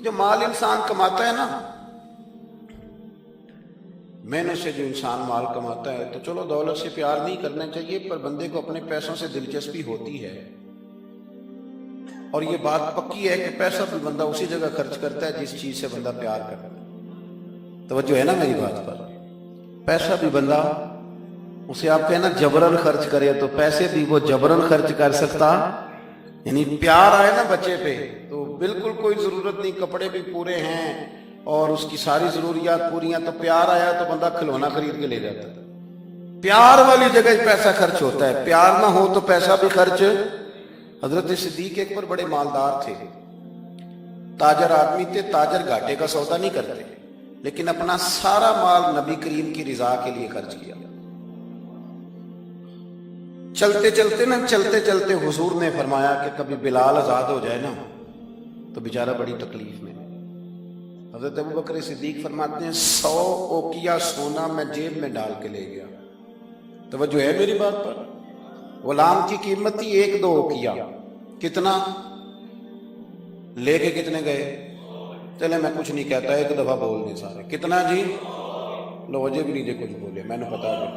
جو مال انسان کماتا ہے نا، محنت سے جو انسان مال کماتا ہے، تو چلو دولت سے پیار نہیں کرنا چاہیے، پر بندے کو اپنے پیسوں سے دلچسپی ہوتی ہے، اور یہ بات پکی ہے کہ پیسہ بھی بندہ اسی جگہ خرچ کرتا ہے جس چیز سے بندہ پیار کرتا ہے۔ توجہ ہے نا میری بات پر؟ پیسہ بھی بندہ، اسے آپ کہنا جبرن خرچ کرے تو پیسے بھی وہ جبرن خرچ کر سکتا، یعنی پیار آئے نا بچے پہ تو بالکل کوئی ضرورت نہیں، کپڑے بھی پورے ہیں اور اس کی ساری ضروریات پوری ہیں، تو پیار آیا تو بندہ کھلونا خرید کے لے جاتا ہے۔ پیار والی جگہ پیسہ خرچ ہوتا ہے، پیار نہ ہو تو پیسہ بھی خرچ۔ حضرت صدیق ایک پر بڑے مالدار تھے، تاجر آدمی تھے، تاجر گھاٹے کا سودا نہیں کرتے، لیکن اپنا سارا مال نبی کریم کی رضا کے لیے خرچ کیا۔ چلتے چلتے حضور نے فرمایا کہ کبھی بلال آزاد ہو جائے نا تو بیچارہ بڑی تکلیف میں۔ حضرت ابوبکر صدیق فرماتے ہیں 100 اوقیہ سونا میں جیب میں ڈال کے لے گیا۔ توجہ ہے میری بات پر؟ غلام کی قیمت تھی 1-2 اوقیہ، کتنا لے کے کتنے گئے؟ چلے میں کچھ نہیں کہتا، ایک دفعہ بول دیں سارے، کتنا جی؟ لو وجہ بھی نہیں جے کچھ بولے، میں نے پتا بھی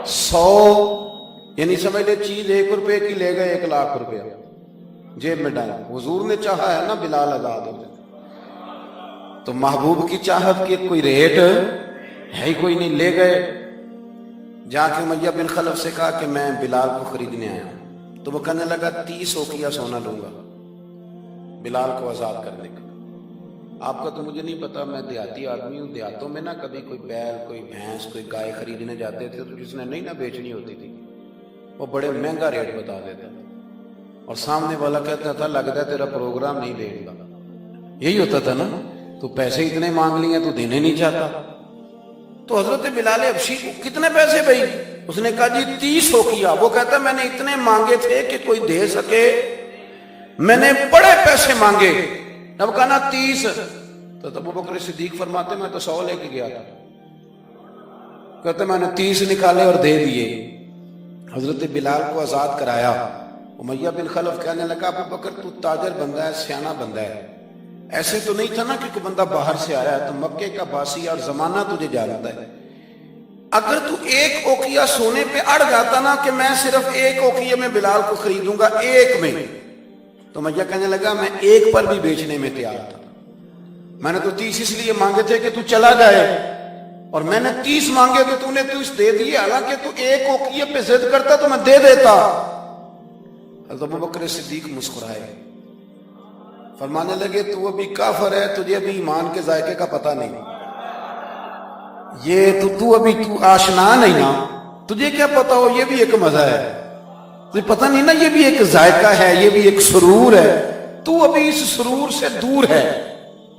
100، یعنی سمجھ لے چیز 1 روپے کی لے گئے 1 لاکھ روپیہ جیب میں ڈالا۔ حضور نے چاہا ہے نا بلال آزاد ہو جائے، تو محبوب کی چاہت کی کوئی ریٹ ہے ہی کوئی نہیں، لے گئے۔ جا کے امیہ بن خلف سے کہا کہ میں بلال کو خریدنے آیا ہوں، تو وہ کہنے لگا 30 اوقیہ سونا لوں گا بلال کو آزاد کرنے کا۔ آپ کا تو مجھے نہیں پتا، میں دیہاتی آدمی ہوں، دیہاتوں میں نا کبھی کوئی بیل، کوئی بھینس، کوئی گائے خریدنے جاتے تھے تو جس نے نہیں نہ بیچنی ہوتی تھی وہ بڑے مہنگا ریٹ بتا دیتا تھا، اور سامنے والا کہتا تھا لگتا ہے تیرا پروگرام نہیں دے گا، یہی ہوتا تھا نا، تو پیسے اتنے مانگ لیے تو دینے نہیں چاہتا۔ تو حضرت بلال حبشی کو کتنے پیسے بھائی؟ اس نے کہا جی 30 اوقیہ۔ وہ کہتا میں نے اتنے مانگے تھے کہ کوئی دے سکے، میں نے بڑے پیسے مانگے، اب کہا نا 30۔ تو ابوبکر صدیق فرماتے میں تو 100 لے کے گیا تھا، کہتے میں نے 30 نکالے اور دے دیے۔ حضرت بلال کو آزاد کرایا۔ امیہ بن خلف کہنے لگا ابوبکر تو تاجر بندہ ہے، سیانہ بندہ ہے، ایسے تو نہیں تھا نا کہ کوئی بندہ باہر سے آیا ہے، تو مکے کا باسی اور زمانہ تجھے جانتا ہے، اگر تو 1 اوقیہ سونے پہ اڑ جاتا نا کہ میں صرف 1 اوقیہ میں بلال کو خریدوں گا، 1 میں، تو امیہ کہنے لگا میں 1 پر بھی بیچنے میں تیار تھا، میں نے تو 30 اس لیے مانگے تھے کہ تو چلا جائے، اور میں نے 30 مانگے تو تو نے 30 دے دیے، حالانکہ تو 1 اوقیہ پہ ضد کرتا تو میں دے دیتا۔ حضرت ابوبکر صدیق مسکرائے، فرمانے لگے تو ابھی کافر ہے، تجھے ابھی ایمان کے ذائقے کا پتہ نہیں، یہ تو ابھی تو آشنا نہیں نا، تجھے کیا پتا ہو یہ بھی ایک مزہ ہے، تجھے پتہ نہیں نا یہ بھی ایک ذائقہ ہے، یہ بھی ایک سرور ہے، تو ابھی اس سرور سے دور ہے۔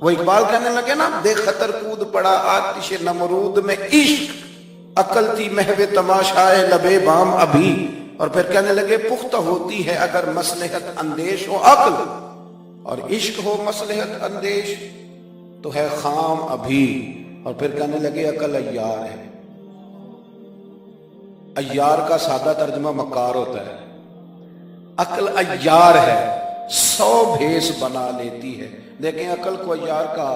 وہ اقبال کہنے لگے نا بے خطر کود پڑا آتش نمرود میں عشق، عقل تھی محو تماشائے لبے بام ابھی، اور پھر کہنے لگے پختہ ہوتی ہے اگر مصلحت اندیش ہو عقل، اور عشق ہو مصلحت اندیش تو ہے خام ابھی، اور پھر کہنے لگے عقل عیار ہے۔ عیار کا سادہ ترجمہ مکار ہوتا ہے، عقل عیار ہے، 100 بھیس بنا لیتی ہے۔ دیکھیں عقل کو عیار کا،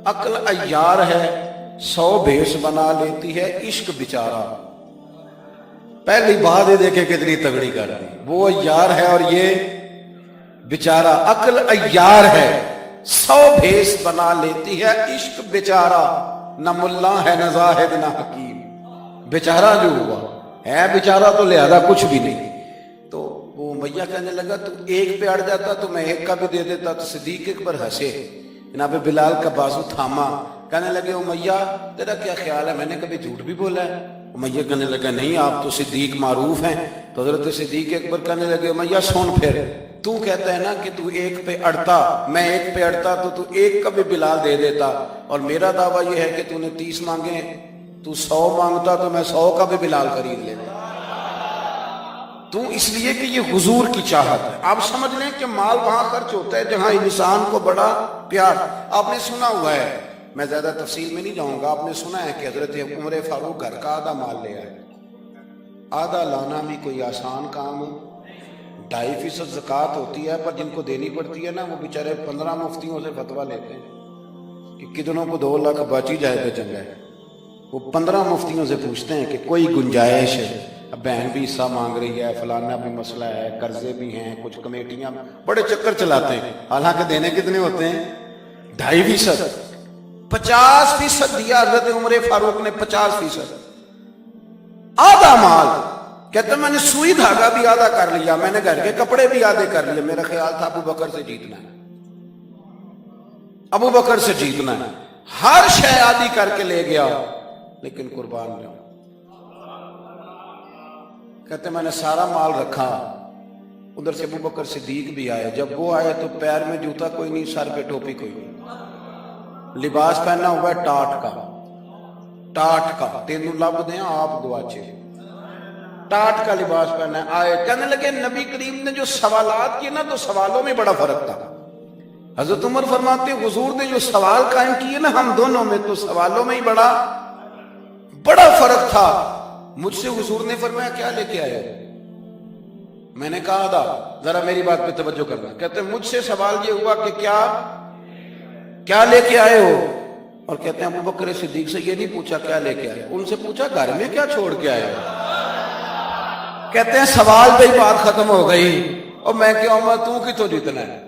عقل عیار ہے، 100 بھیس بنا لیتی ہے، عشق بیچارہ، پہلی بات یہ دیکھیں کتنی تگڑی کر دی، وہ عیار ہے اور یہ بیچارہ، عقل عیار ہے 100 بھیس بنا لیتی ہے، عشق بیچارہ، نہ ملا ہے نہ زاہد نہ حکیم، بیچارہ جو ہوا ہے بیچارہ تو لہذا کچھ بھی نہیں۔ تو وہ امیہ کہنے لگا تو 1 پہ اڑ جاتا تو میں 1 کا بھی دے دیتا، تو صدیق اکبر ہنسے، جناب بلال کا بازو تھاما، کہنے لگے امیہ تیرا کیا خیال ہے میں نے کبھی جھوٹ بھی بولا ہے؟ امیہ کہنے لگا نہیں آپ تو صدیق معروف ہیں۔ تو حضرت صدیق اکبر کہنے لگے امیہ سن پھر، تو کہتا ہے نا کہ تو 1 پہ اڑتا، میں 1 پہ اڑتا تو تو 1 کا بھی بلال دے دیتا، اور میرا دعویٰ یہ ہے کہ تو نے 30 مانگے، تو 100 مانگتا تو میں 100 کا بھی بلال خرید لیتا، تو اس لیے کہ یہ حضور کی چاہت ہے۔ آپ سمجھ لیں کہ مال وہاں خرچ ہوتا ہے جہاں انسان کو بڑا پیار۔ آپ نے سنا ہوا ہے، میں زیادہ تفصیل میں نہیں جاؤں گا، آپ نے سنا ہے کہ حضرت عمر فاروق گھر کا آدھا مال لے آئے، آدھا لانا بھی کوئی آسان کام 2.5% زکوٰۃ ہوتی ہے، پر جن کو دینی پڑتی ہے نا وہ بیچارے 15 مفتیوں سے فتویٰ لیتے ہیں کہ کتنوں کو 2 لاکھ بچ ہی جائے تو چنگا ہے۔ وہ 15 مفتیوں سے پوچھتے ہیں کہ کوئی گنجائش ہے، اب بہن بھی حصہ مانگ رہی ہے، فلانا بھی مسئلہ ہے، قرضے بھی ہیں، کچھ کمیٹیاں، بڑے چکر چلاتے ہیں، حالانکہ دینے کتنے ہوتے ہیں؟ 2.5%۔ 50% دیا حضرت عمر فاروق نے، 50%، آدھا مال۔ کہتے ہیں میں نے سوئی دھاگا بھی آدھا کر لیا، میں نے گھر کے کپڑے بھی آدھے کر لیے، میرا خیال تھا ابو بکر سے جیتنا ہے، ابو بکر سے جیتنا ہے، ہر شے آدھی کر کے لے گیا، لیکن قربان جاؤں۔ کہتے ہیں میں نے سارا مال رکھا، ادھر سے ابو بکر صدیق بھی آئے، جب وہ آئے تو پیر میں جوتا کوئی نہیں، سر پہ ٹوپی کوئی نہیں، لباس پہنا ہوا ہے ٹاٹ کا، تینوں لب دیں آپ گواچے، ٹاٹ کا لباس پہنا ہے۔ آئے کہنے لگے نبی کریم نے جو سوالات کیے نا تو سوالوں میں بڑا فرق تھا۔ حضرت عمر فرماتے ہیں حضور نے جو سوال قائم کیے نا ہم دونوں میں، تو سوالوں میں ہی بڑا فرق تھا۔ مجھ سے حضور نے فرمایا کیا لے کے آئے؟ میں نے کہا تھا ذرا میری بات پہ توجہ کرنا۔ کہتے ہیں مجھ سے سوال یہ ہوا کہ کیا لے کے آئے ہو؟ اور کہتے ہیں ابو بکر صدیق سے یہ نہیں پوچھا کیا لے کے آئے، ان سے پوچھا گھر میں کیا چھوڑ کے آئے ہو؟ کہتے ہیں سوال پہ ہی بات ختم ہو گئی، اور میں کہوں میں تو کتوں جیتنا ہے،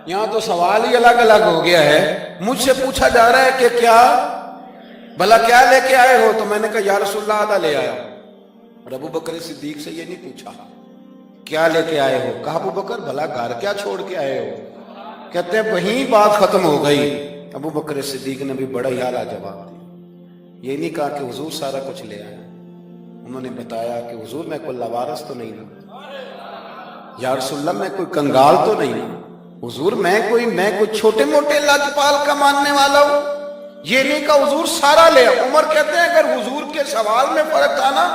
یہاں تو سوال ہی الگ الگ ہو گیا ہے۔ مجھ سے پوچھا جا رہا ہے کہ بھلا کیا لے کے آئے ہو؟ تو میں نے کہا یا رسول اللہ آدھا لے آیا۔ اور ابو بکر صدیق سے یہ نہیں پوچھا کیا لے کے آئے ہو، کہا ابو بکر بھلا گھر کیا چھوڑ کے آئے ہو؟ کہتے ہیں وہیں بات ختم ہو گئی۔ ابو بکر صدیق نے بھی بڑا ہی اعلیٰ جواب دیا، یہ نہیں کہا کہ حضور سارا کچھ لے آئے، انہوں نے بتایا کہ حضور میں کوئی لوارث تو نہیں ہوں، یا رسول اللہ میں کوئی کنگال تو نہیں ہوں، حضور میں کوئی چھوٹے موٹے لاجپال کا ماننے والا ہوں، یہ نہیں کہا حضور سارا لے۔ عمر کہتے ہیں اگر حضور کے سوال میں فرق تھا نا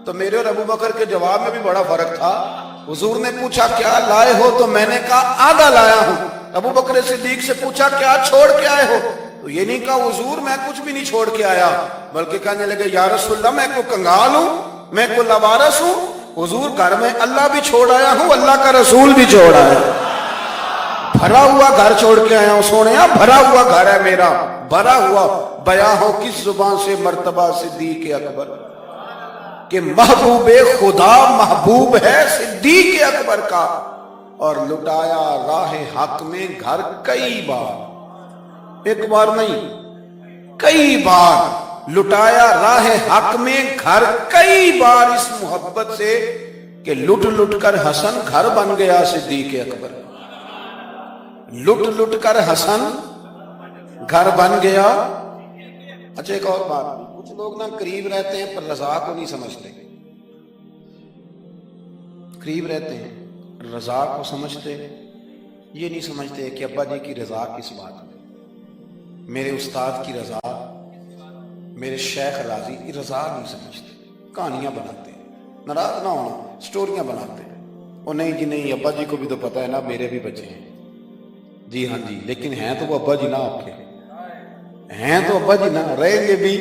تو میرے اور ابو بکر کے جواب میں بھی بڑا فرق تھا۔ حضور نے پوچھا کیا لائے ہو تو میں نے کہا آدھا لایا ہوں۔ ابو بکر صدیق سے پوچھا کیا چھوڑ کے آئے ہو، تو یہ نہیں کہا حضور میں کچھ بھی نہیں چھوڑ کے آیا، بلکہ کہنے لگے یا رسول اللہ میں کوئی کنگال ہوں، میں کوئی لوارث ہوں، حضور گھر میں اللہ بھی چھوڑ آیا ہوں، اللہ کا رسول بھی چھوڑ آیا، بھرا ہوا گھر چھوڑ کے آیا ہوں، سونیا بھرا ہوا گھر ہے میرا، بھرا ہوا۔ بیاں ہو کس زبان سے مرتبہ صدیق اکبر کہ محبوب خدا محبوب ہے صدیق اکبر کا، اور لٹایا راہ حق میں گھر کئی بار، ایک بار نہیں کئی بار لٹایا راہ حق میں گھر کئی بار، اس محبت سے کہ لٹ لٹ کر حسن گھر بن گیا صدیق اکبر، لٹ کر حسن گھر بن گیا۔ اچھا ایک اور بات، کچھ لوگ نا قریب رہتے ہیں پر رضا کو نہیں سمجھتے، قریب رہتے ہیں رضا کو سمجھتے، یہ نہیں سمجھتے کہ ابا جی کی رضا کس بات میں، میرے استاد کی رضا، میرے شیخ راضی کی رضا نہیں سمجھتے، کہانیاں بناتے ہیں، ناراض نہ ہونا، سٹوریاں بناتے ہیں، وہ نہیں جی نہیں ابا جی کو بھی تو پتہ ہے نا میرے بھی بچے ہیں، جی ہاں جی لیکن ہیں تو وہ ابا جی نہ آپ کے، ہیں تو ابا جی نہ، رہیں گے بھی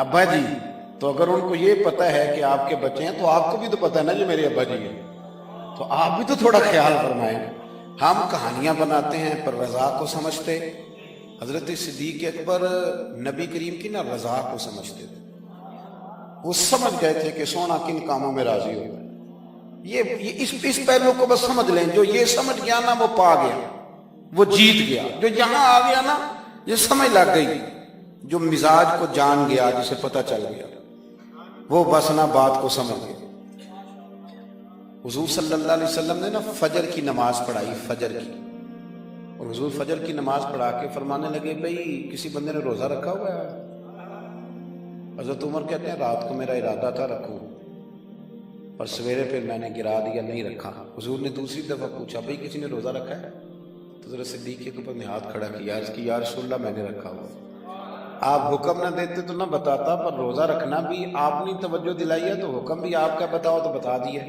ابا جی، تو اگر ان کو یہ پتہ ہے کہ آپ کے بچے ہیں تو آپ کو بھی تو پتہ ہے نا جو میرے ابا جی ہیں، تو آپ بھی تو تھوڑا خیال فرمائیں۔ ہم کہانیاں بناتے ہیں پر رضا کو سمجھتے۔ حضرت صدیق اکبر نبی کریم کی نا رضا کو سمجھتے تھے، وہ سمجھ گئے تھے کہ سونا کن کاموں میں راضی ہوگا، یہ اس پہلو کو بس سمجھ لیں، جو یہ سمجھ گیا نا وہ پا گیا، وہ جیت گیا، جو یہاں آ گیا نا یہ سمجھ لگ گئی، جو مزاج کو جان گیا، جسے پتہ چل گیا وہ بس نا بات کو سمجھ گیا۔ حضور صلی اللہ علیہ وسلم نے نا فجر کی نماز پڑھائی، فجر کی، اور حضور فجر کی نماز پڑھا کے فرمانے لگے بھئی کسی بندے نے روزہ رکھا ہوا ہے؟ حضرت عمر کہتے ہیں رات کو میرا ارادہ تھا رکھوں، اور سویرے پھر میں نے گرا دیا نہیں رکھا۔ حضور نے دوسری دفعہ پوچھا بھئی کسی نے روزہ رکھا ہے؟ تو حضرت صدیق کے اوپر نے ہاتھ کھڑا کیا، عرض کی یا رسول اللہ میں نے رکھا ہوا۔ آپ حکم نہ دیتے تو نہ بتاتا، پر روزہ رکھنا بھی آپ نے توجہ دلائی ہے تو حکم بھی آپ کا بتاؤ تو بتا دیا۔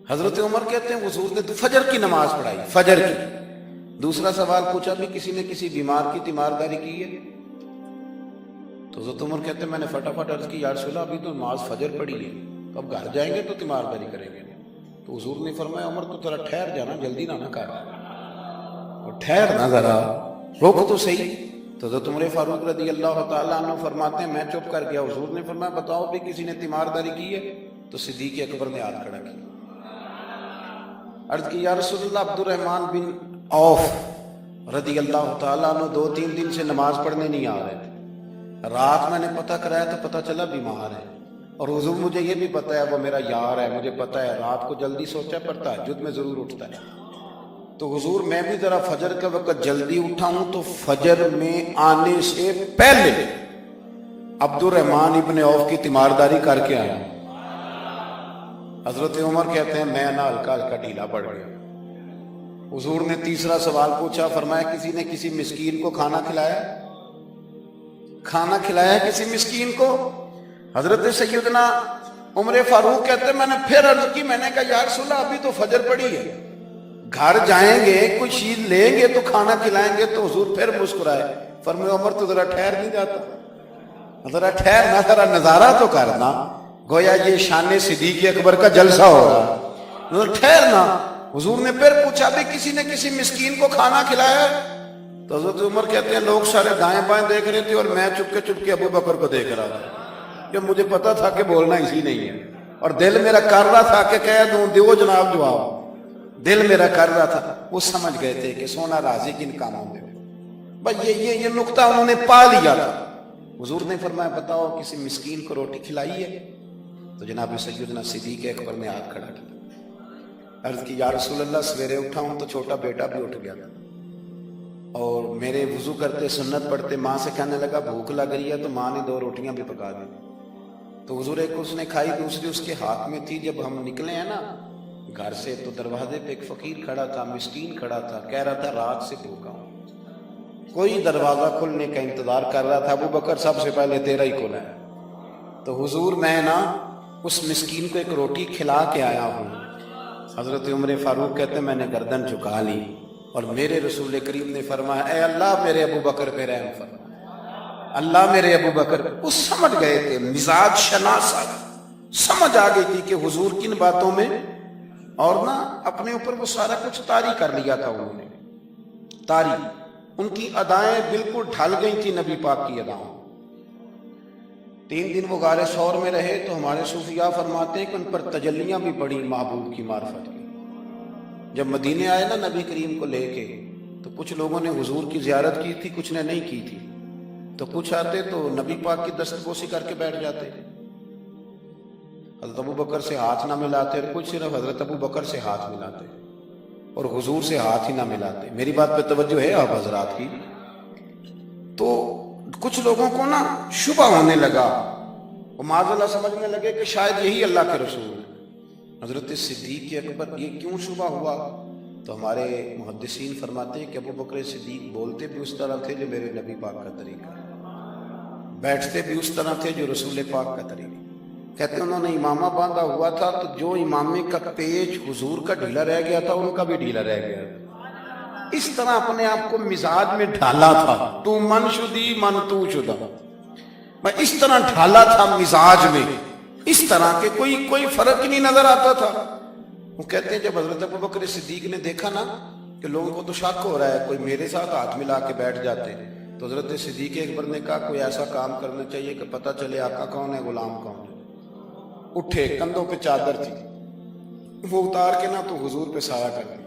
حضرت عمر کہتے ہیں حضور نے تو فجر کی نماز پڑھائی، فجر کی۔ دوسرا سوال پوچھا بھی کسی نے کسی بیمار کی تیمارداری کی ہے؟ تو حضرت عمر کہتے ہیں میں نے فٹافٹ عرض کی یا رسول اللہ ابھی تو نماز فجر پڑھی ہے، تو اب گھر جائیں گے تو تیمارداری کریں گے۔ تو حضور نے فرمایا عمر تو ذرا ٹھہر جانا، جلدی نہ کر، اور ٹھہر نہ ذرا، روک تو صحیح۔ تو حضرت عمر فاروق رضی اللہ تعالیٰ عنہ فرماتے ہیں میں چپ کر گیا، حضور نے فرمایا بتاؤ بھی کسی نے تیمارداری کی ہے؟ تو صدیق اکبر نے ہاتھ کھڑا کیا، عرض کی یا رسول اللہ عبد الرحمن بن عوف رضی اللہ تعالیٰ عنہ 2-3 دن سے نماز پڑھنے نہیں آ رہے تھے، رات میں نے پتہ کرایا تو پتہ چلا بیمار ہے، اور حضور مجھے یہ بھی پتہ ہے وہ میرا یار ہے، مجھے پتہ ہے رات کو جلدی سوچا پر تہجد میں ضرور اٹھتا ہے، تو حضور میں بھی ذرا فجر کے وقت جلدی اٹھا ہوں، تو فجر میں آنے سے پہلے عبد الرحمن ابن عوف کی تیمارداری کر کے آیا۔ حضرت عمر کہتے ہیں میں نا ہلکا ہلکا ڈھیلا پڑ گیا۔ حضور نے تیسرا سوال پوچھا، فرمایا کسی نے کسی مسکین کو کھانا کھلایا؟ کھانا کھلایا کسی مسکین کو؟ حضرت سیدنا عمر فاروق کہتے ہیں میں نے پھر عرض کی، میں نے کہا یا رسول اللہ ابھی تو فجر پڑی ہے، گھر جائیں گے کوئی چیز لیں گے تو کھانا کھلائیں گے۔ تو حضور پھر مسکرائے، فرمایا عمر تو ذرا ٹھہر نہیں جاتا، ذرا ٹھہر نہ، ذرا نظارہ تو کرنا، گویا یہ شان صدیق اکبر کا جلسہ ہو رہا، ذرا ٹھہرنا۔ حضور نے پھر پوچھا بھی کسی نے کسی مسکین کو کھانا کھلایا؟ تو حضرت عمر کہتے ہیں لوگ سارے دائیں بائیں دیکھ رہے تھے اور میں چپ کے ابو بکر کو دیکھ رہا تھا، کہ مجھے پتا تھا کہ بولنا اسی نہیں ہے، اور دل میرا کر رہا تھا کہ کہہ دوں دیو جناب جواب، دل میرا کر رہا تھا۔ وہ سمجھ گئے تھے کہ سونا راضی کن کاموں میں، بس یہ نقطہ انہوں نے پا لیا تھا۔ حضور نے فرمایا بتاؤ کسی مسکین کو روٹی کھلائی ہے؟ تو جناب سیدنا صدیق اکبر نے ہاتھ کھڑا کیا، عرض کی یا رسول اللہ سویرے اٹھا ہوں تو چھوٹا بیٹا بھی اٹھ گیا تھا، اور میرے وضو کرتے سنت پڑھتے ماں سے کہنے لگا بھوک لگ رہی ہے، تو ماں نے 2 روٹیاں بھی پکا دی، تو حضور ایک اس نے کھائی، دوسری اس کے ہاتھ میں تھی۔ جب ہم نکلے ہیں نا گھر سے تو دروازے پہ ایک فقیر کھڑا تھا، مسکین کھڑا تھا، کہہ رہا تھا رات سے بھوکا ہوں، کوئی دروازہ کھلنے کا انتظار کر رہا تھا، ابو بکر سب سے پہلے تیرا ہی کھلا ہے۔ تو حضور میں نا اس مسکین کو ایک روٹی کھلا کے آیا ہوں۔ حضرت عمر فاروق کہتے ہیں میں نے گردن جھکا لی، اور میرے رسول کریم نے فرمایا اے اللہ میرے ابو بکر پہ رحم فرما، اللہ میرے ابو بکر۔ وہ سمجھ گئے تھے، مزاج شناسا سمجھ آ گئی تھی کہ حضور کن باتوں میں، اور نا اپنے اوپر وہ سارا کچھ طاری کر لیا تھا انہوں نے، طاری، ان کی ادائیں بالکل ڈھل گئی تھی نبی پاک کی اداؤں۔ 3 دن وہ غار ثور میں رہے، تو ہمارے صوفیاء فرماتے ہیں کہ ان پر تجلیاں بھی بڑی محبوب کی معرفت کی۔ جب مدینے آئے نا نبی کریم کو لے کے، تو کچھ لوگوں نے حضور کی زیارت کی تھی، کچھ نے نہیں کی تھی، تو کچھ آتے تو نبی پاک کی دستبوسی کر کے بیٹھ جاتے، حضرت ابو بکر سے ہاتھ نہ ملاتے، اور کچھ صرف حضرت ابو بکر سے ہاتھ ملاتے اور حضور سے ہاتھ ہی نہ ملاتے۔ میری بات پہ توجہ ہے آپ حضرات کی؟ تو کچھ لوگوں کو نا شبہ ہونے لگا، وہ معاذ اللہ سمجھنے لگے کہ شاید یہی اللہ کے رسول ہیں۔ حضرت صدیق اکبر یہ کیوں شبہ ہوا؟ تو ہمارے محدثین فرماتے ہیں کہ ابو بکر صدیق بولتے بھی اس طرح تھے جو میرے نبی پاک کا طریقہ، بیٹھتے بھی اس طرح تھے جو رسول پاک کا طریقہ۔ کہتے ہیں انہوں نے امامہ باندھا ہوا تھا، تو جو امامے کا پیچ حضور کا ڈھیلا رہ گیا تھا ان کا بھی ڈھیلا رہ گیا تھا۔ اس طرح اپنے آپ کو مزاج میں ڈھالا تھا، تو من شدی من تو شدہ، میں اس طرح ڈھالا تھا مزاج میں، اس طرح کے کوئی فرق ہی نہیں نظر آتا تھا۔ وہ کہتے ہیں جب حضرت ابو بکر صدیق نے دیکھا نا کہ لوگوں کو تو شک ہو رہا ہے، کوئی میرے ساتھ ہاتھ ملا کے بیٹھ جاتے، تو حضرت صدیق اکبر نے کہا کوئی ایسا کام کرنا چاہیے کہ پتہ چلے آقا کون ہے غلام کون ہے۔ اٹھے، کندھوں پہ چادر تھی، وہ اتار کے نا تو حضور پہ سایہ کر دیا،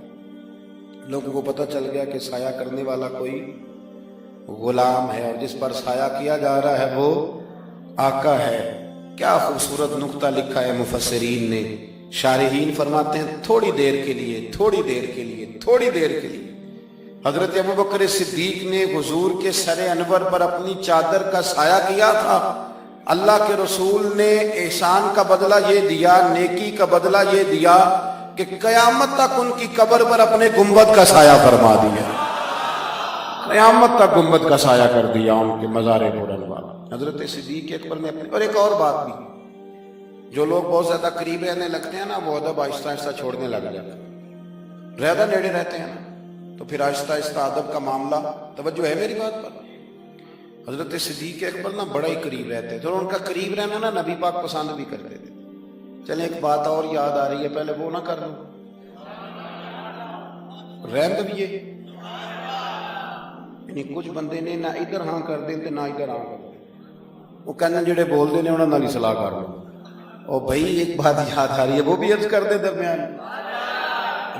لوگوں کو پتہ چل گیا کہ سایہ کرنے والا کوئی غلام ہے، اور جس پر سایہ کیا جا رہا ہے وہ آقا ہے۔ کیا خوبصورت نقطہ لکھا ہے مفسرین نے، شارحین فرماتے ہیں تھوڑی دیر کے لیے حضرت ابو بکر صدیق نے حضور کے سر انور پر اپنی چادر کا سایہ کیا تھا۔ اللہ کے رسول نے احسان کا بدلہ یہ دیا، نیکی کا بدلہ یہ دیا کہ قیامت تک ان کی قبر پر اپنے گنبد کا سایہ فرما دیا، قیامت تک گنبد کا سایہ کر دیا ان کے مزار پر انوار۔ حضرت صدیق اکبر نے اپنے، اور ایک اور بات بھی، جو لوگ بہت زیادہ قریب رہنے لگتے ہیں نا وہ ادب آہستہ آہستہ چھوڑنے لگ جاتے ہیں، زیادہ نیڑے رہتے ہیں نا تو پھر آہستہ آہستہ ادب کا معاملہ، توجہ ہے میری بات پر؟ حضرت صدیق اکبر نا بڑا ہی قریب رہتے تھے، اور ان کا قریب رہنا نا نبی پاک پسند بھی کرتے تھے۔ چلیں ایک بات اور یاد آ رہی ہے، پہلے وہ نہ کر لوں، رہن بھی یہ یعنی کچھ بندے نے نہ ادھر ہاں کر دیں تے نہ ادھر ہاں کر دیں، وہ کہنے جڑے بول دے نے انہوں نال ہی صلاح کر لو۔ اور بھائی ایک بات یاد آ رہی ہے، وہ بھی عرض کر دے درمیان،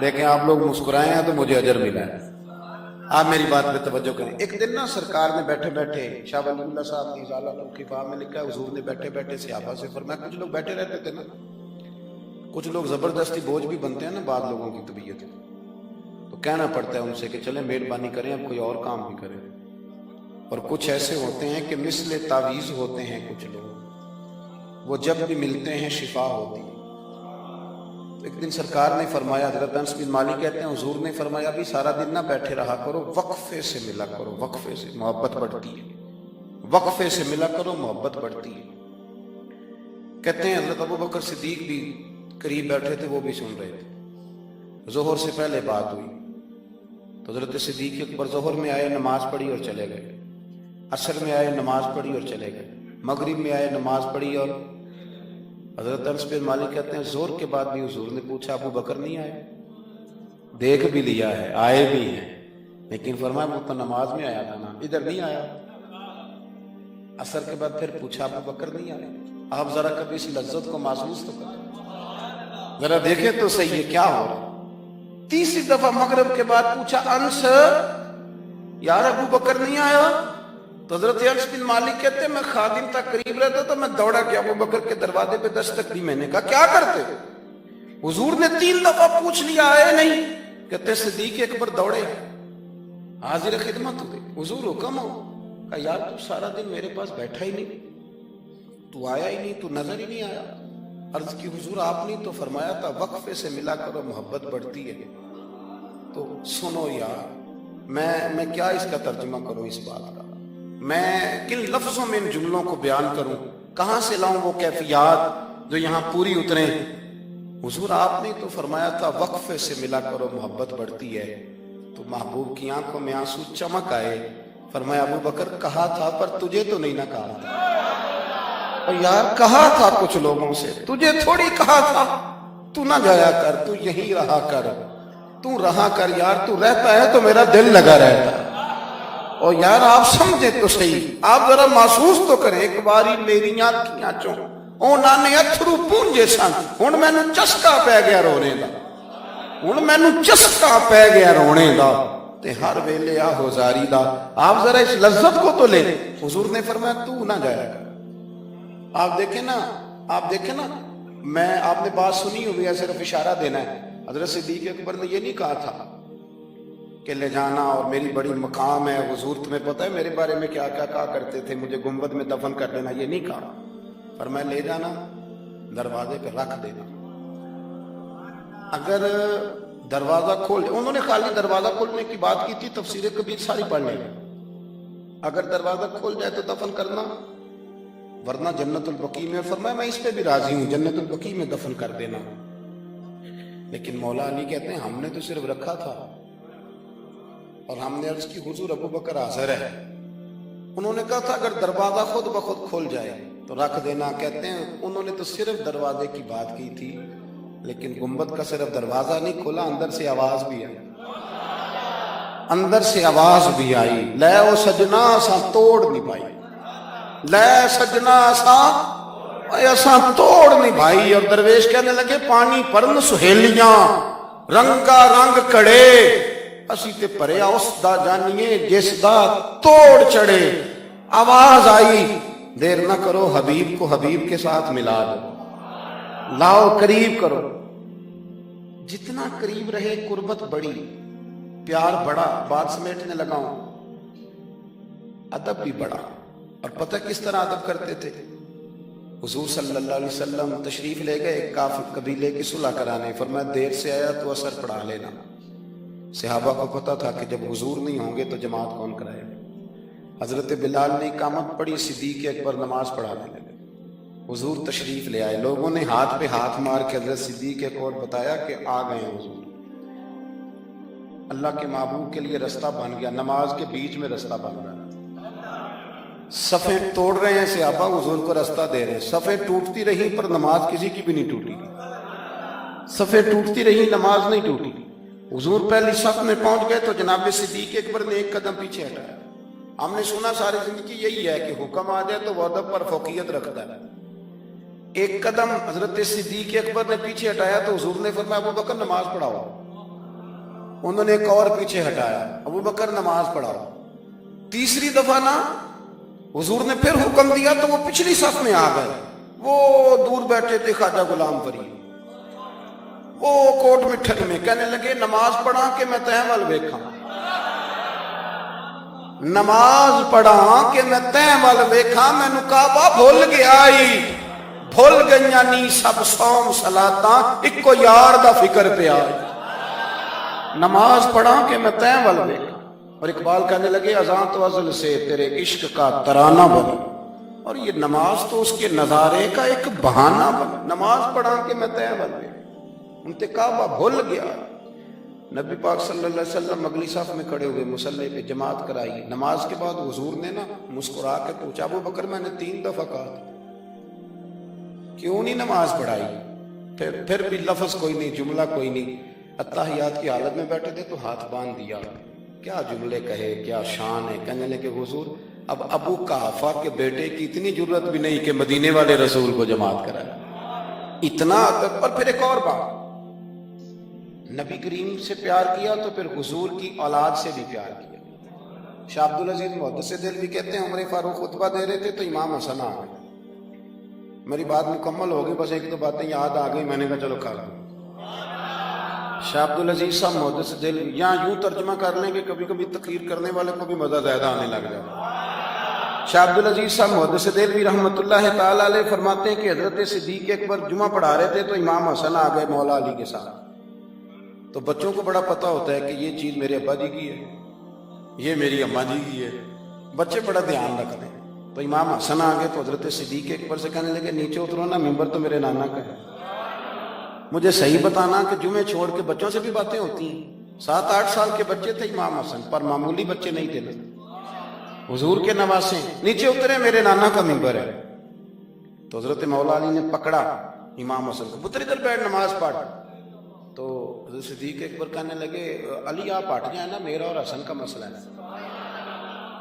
دیکھیں آپ لوگ مسکرائے ہیں تو مجھے اجر ملا ہے۔ آپ میری بات پہ توجہ کریں۔ ایک دن نا سرکار نے بیٹھے بیٹھے، شاہ ولی اللہ صاحب نے ازالۃ الخفا میں لکھا ہے، حضور نے بیٹھے بیٹھے صحابہ سے فرمایا، کچھ لوگ بیٹھے رہتے تھے نا، کچھ لوگ زبردستی بوجھ بھی بنتے ہیں نا بعض لوگوں کی طبیعت، تو کہنا پڑتا ہے ان سے کہ چلیں مہربانی کریں اب کوئی اور کام بھی کریں۔ اور کچھ ایسے ہوتے ہیں کہ مثل تعویذ ہوتے ہیں کچھ لوگ، وہ جب بھی ملتے ہیں شفا ہوتی ہے۔ تو ایک دن سرکار نے فرمایا، حضرت انس بن مالک کہتے ہیں حضور نے فرمایا بھی سارا دن نہ بیٹھے رہا کرو، وقفے سے ملا کرو، وقفے سے محبت بڑھتی ہے، وقفے سے ملا کرو محبت بڑھتی ہے۔ کہتے ہیں حضرت ابو بکر صدیق بھی قریب بیٹھے تھے، وہ بھی سن رہے تھے۔ ظہر سے پہلے بات ہوئی تو حضرت صدیق اکبر ظہر میں آئے، نماز پڑھی اور چلے گئے، عصر میں آئے نماز پڑھی اور چلے گئے، مغرب میں آئے نماز پڑھی اور حضرت انس بن مالک کہتے ہیں زور کے بعد بھی حضور نے پوچھا ابو بکر نہیں آئے؟ دیکھ بھی لیا ہے، آئے بھی ہیں، لیکن فرمایا وہ تو نماز میں آیا تھا نا، ادھر نہیں آیا۔ عصر کے بعد پھر پوچھا ابو بکر نہیں آئے؟ آپ ذرا کبھی اس لذت کو محسوس تو کریں، ذرا دیکھیں تو صحیح ہے کیا ہو رہا۔ تیسری دفعہ مغرب کے بعد پوچھا انس یار ابو بکر نہیں آیا؟ تو حضرت انس بن مالک کہتے ہیں میں خادم تک قریب رہتا تو میں دوڑا کہ ابو بکر کے دروازے پہ دستک دی، میں نے کہا کیا کرتے ہو؟ حضور نے 3 دفعہ پوچھ لیا آئے نہیں، کہتے صدیق اکبر دوڑے حاضر خدمت ہوئے، حضور حکم ہو؟ کہا یار تو سارا دن میرے پاس بیٹھا ہی نہیں، تو آیا ہی نہیں، تو نظر ہی نہیں آیا۔ عرض کی حضور آپ نے تو فرمایا تھا وقفے سے ملا کرو محبت بڑھتی ہے۔ تو سنو یار میں کیا اس کا ترجمہ کروں اس بات کا، میں کن لفظوں میں ان جملوں کو بیان کروں، کہاں سے لاؤں وہ کیفیات جو یہاں پوری اتریں۔ حضور آپ نے تو فرمایا تھا وقفے سے ملا کرو محبت بڑھتی ہے، تو محبوب کی آنکھوں میں آنسو چمک آئے، فرمایا ابو بکر کہا تھا پر تجھے تو نہیں نہ کہا تھا، اور یار کہا تھا کچھ لوگوں سے، تجھے تھوڑی کہا تھا تو نہ جایا کر، تو یہی رہا کر، تو رہا کر یار، تو رہتا ہے تو میرا دل لگا رہتا ہے۔ اور یار آپ سمجھیں تو صحیح، آپ ذرا محسوس تو کریں، ایک باری میری آنکھیاں چوں اونا نے اتھرو پونجے سن، ہن مینوں چسکا پی گیا رونے دا، ہن مینوں چسکا پی گیا رونے دا، تے ہر ویلے آہو زاری دا۔ آپ ذرا اس لذت کو تو لیں۔ حضور نے فرمایا تو نہ جایا کر۔ آپ دیکھیں نا میں آپ نے بات سنی ہوئی ہے، صرف اشارہ دینا ہے۔ حضرت صدیق اکبر نے یہ نہیں کہا تھا کہ لے جانا اور میری بڑی مقام ہے، حضور تمہیں پتہ ہے میرے بارے میں کیا کیا کہا کرتے تھے، مجھے گنبد میں دفن کر دینا، یہ نہیں کہا، پر میں لے جانا دروازے پہ رکھ دینا۔ اگر دروازہ کھول، انہوں نے خالی دروازہ کھولنے کی بات کی تھی، تفسیر کبیر ساری پڑھ لیں، اگر دروازہ کھول جائے تو دفن کرنا، ورنہ جنت البقیع میں، اور فرمایا میں اس پہ بھی راضی ہوں جنت البقیع میں دفن کر دینا۔ لیکن مولا علی کہتے ہیں ہم نے تو صرف رکھا تھا، اور ہم نے عرض کی حضور ابو بکر حاضر ہے، انہوں نے کہا تھا اگر دروازہ خود بخود کھل جائے تو رکھ دینا۔ کہتے ہیں انہوں نے تو صرف دروازے کی بات کی تھی، لیکن گنبد کا صرف دروازہ نہیں کھلا، اندر سے آواز بھی آئی، اندر سے آواز بھی آئی، لے او سجنا سا توڑ نہیں پائی، لے سجنا ایسا توڑ نہیں بھائی۔ اور درویش کہنے لگے پانی پرن سہیلیاں رنگا رنگ کڑے، اسی تے پریا اس دا جانیے جس دا توڑ چڑھے۔ آواز آئی دیر نہ کرو، حبیب کو حبیب کے ساتھ ملا دو، لاؤ قریب کرو۔ جتنا قریب رہے قربت بڑی، پیار بڑا، بات سمیٹنے لگا ہوں، ادب بھی بڑا۔ اور پتہ کس طرح ادب کرتے تھے؟ حضور صلی اللہ علیہ وسلم تشریف لے گئے کافر قبیلے کی صلح کرانے، فرمایا دیر سے آیا تو اثر پڑھا لینا۔ صحابہ کو پتہ تھا کہ جب حضور نہیں ہوں گے تو جماعت کون کرائے گا۔ حضرت بلال نے اقامت پڑھی، صدیق اکبر نماز پڑھانے لگے، حضور تشریف لے آئے، لوگوں نے ہاتھ پہ ہاتھ مار کے حضرت صدیق اکبر بتایا کہ آ گئے ہیں حضور۔ اللہ کے محبوب کے لیے رستہ بن گیا، نماز کے بیچ میں رستہ بن گیا۔ صفیں توڑ رہے ہیں صحابہ حضور کو راستہ دے رہے ہیں، صفیں ٹوٹتی رہی پر نماز کسی کی بھی نہیں ٹوٹی، صفیں ٹوٹتی رہی نماز نہیں ٹوٹی۔ حضور پہلی صف میں پہنچ گئے تو جناب صدیق اکبر نے ایک قدم پیچھے ہٹایا۔ ہم نے سنا ساری زندگی یہی ہے کہ حکم آ جائے تو وہ ادب پر فوقیت رکھتا ہے۔ ایک قدم حضرت صدیق اکبر نے پیچھے ہٹایا تو حضور نے فرمایا ابو بکر نماز پڑھاؤ۔ انہوں نے ایک اور پیچھے ہٹایا، ابو بکر نماز پڑھاؤ۔ تیسری دفعہ نا حضور نے پھر حکم دیا تو وہ پچھلی صف میں آ گئے۔ وہ دور بیٹھے تھے خواجہ غلام فرید، وہ کوٹ مٹھن میں کہنے لگے نماز پڑھا کہ میں تہیں ول ویکھاں، نماز پڑھا کہ میں تہیں ول ویکھاں، مینوں کعبہ بھول گیا بھول گئیاں نی سب صوم صلاتاں، اکو یار دا فکر پیا، نماز پڑھا کہ میں تہیں ول ویکھاں۔ اور اقبال کہنے لگے اذان تو ازل سے تیرے عشق کا ترانہ بنا، اور یہ نماز تو اس کے نظارے کا ایک بہانہ بنا، نماز پڑھا کہ میں تہیں ول ویکھاں، ان تے کعبہ بھول گیا۔ نبی پاک صلی اللہ علیہ وسلم اگلی صف میں کھڑے ہوئے، مصلی پہ جماعت کرائی۔ نماز کے بعد حضور نے نا مسکرا کے پوچھا ابو بکر میں نے 3 دفعہ کہا تھا کیوں نہیں نماز پڑھائی؟ پھر بھی لفظ کوئی نہیں، جملہ کوئی نہیں۔ اتحیات کی حالت میں بیٹھے تھے تو ہاتھ باندھ دیا، کیا جملے کہے، کیا شان ہے۔ کہنے لگے حضور اب ابو قحافہ کے بیٹے کی اتنی جرت بھی نہیں کہ مدینے والے رسول کو جماعت کرائے، اتنا ادب۔ اور پھر ایک اور بات، نبی کریم سے پیار کیا تو پھر حضور کی اولاد سے بھی پیار کیا۔ شاہ عبدالعزیز محدث دہلوی کہتے ہیں عمر فاروق خطبہ دے رہے تھے تو امام حسن آ گئے، میری بات مکمل ہو گئی، بس ایک دو باتیں یاد آ گئی، میں نے کہا چلو کھا لوں۔ شاہ عبدالعزیز صاحب محدث دہلوی یہاں یوں ترجمہ کر لیں کہ کبھی کبھی تقریر کرنے والے کو بھی مزہ زیادہ آنے لگ جائے۔ شاہ عبدالعزیز صاحب محدث دہلوی رحمۃ اللہ تعالیٰ علیہ فرماتے ہیں کہ حضرت صدیق اکبر جمعہ پڑھا رہے تھے تو امام حسن آ گئے مولا علی کے ساتھ۔ تو بچوں کو بڑا پتہ ہوتا ہے کہ یہ چیز میرے ابا جی کی ہے، یہ میری اماں جی کی ہے، بچے بڑا دھیان رکھتے ہیں۔ تو امام حسن آ گئے تو حضرت صدیق اکبر سے کہنے لگے نیچے اترو نا، ممبر تو میرے نانا کا ہے، مجھے صحیح بتانا کہ جمعے چھوڑ کے بچوں سے بھی باتیں ہوتی ہیں۔ 7-8 سال کے بچے تھے امام حسن، پر معمولی بچے نہیں تھے، حضور کے نواسے، نیچے اترے میرے نانا کا ممبر ہے۔ تو حضرت مولا علی نے پکڑا امام حسن کو، پتر ادھر بیٹھ نماز پڑھ۔ تو حضرت صدیق اکبر کہنے لگے علی آپ ہٹ جائیں نا، میرا اور حسن کا مسئلہ ہے،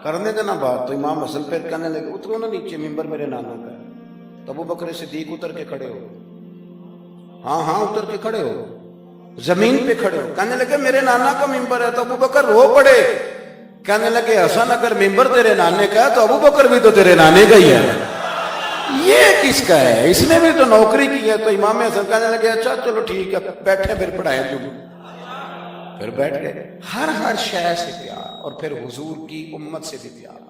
کرنے دینا بات۔ تو امام حسن پھر کہنے لگے اترو نا نیچے، ممبر میرے نانا کا ہے۔ تو ابو بکر صدیق اتر کے کھڑے ہو، ہاں اتر کے کھڑے ہو، زمین پہ کھڑے ہو۔ کہنے لگے میرے نانا کا ممبر ہے۔ تو ابو بکر رو پڑے، کہنے لگے حسن اگر ممبر تیرے نانے کا ہے تو ابو بکر بھی تو تیرے نانے کا ہی ہے، یہ کس کا ہے، اس نے بھی تو نوکری کی ہے۔ تو امام حسن کہنے لگے اچھا چلو ٹھیک ہے، بیٹھے پھر پڑھائے تم، پھر بیٹھ گئے۔ ہر شے سے پیار، اور پھر حضور کی امت سے بھی پیار۔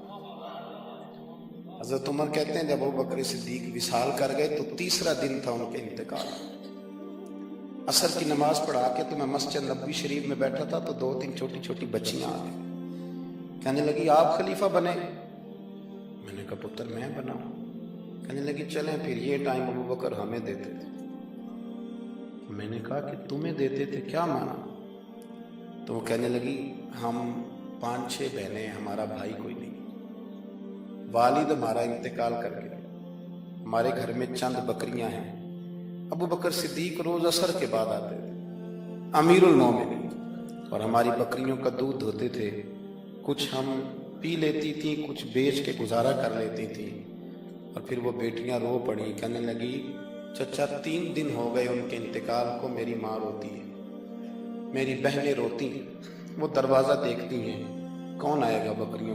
حضرت عمر کہتے ہیں جب ابو بکر صدیق وصال کر گئے تو 3را دن تھا ان کے انتقال۔ عصر کی نماز پڑھا کے تو میں مسجد نبوی شریف میں بیٹھا تھا تو 2-3 چھوٹی چھوٹی بچیاں آ گئی، کہنے لگی آپ خلیفہ بنے؟ میں نے کہا پتر میں بناؤں۔ کہنے لگی چلیں پھر یہ ٹائم ابو بکر ہمیں دیتے تھے۔ میں نے کہا کہ تمہیں دیتے تھے کیا مانا؟ تو وہ کہنے لگی ہم 5-6 بہنیں، ہمارا بھائی کوئی نہیں، والد ہمارا انتقال کر گیا، ہمارے گھر میں چند بکریاں ہیں۔ ابو بکر صدیق روز عصر کے بعد آتے تھے، امیر المومنین، اور ہماری بکریوں کا دودھ دھوتے تھے، کچھ ہم پی لیتی تھیں، کچھ بیچ کے گزارا کر لیتی تھیں۔ اور پھر وہ بیٹیاں رو پڑی، کہنے لگی چچا 3 دن ہو گئے ان کے انتقال کو، میری ماں روتی ہے، میری بہنیں روتی ہیں، وہ دروازہ دیکھتی ہیں کون آئے گا بکریوں کو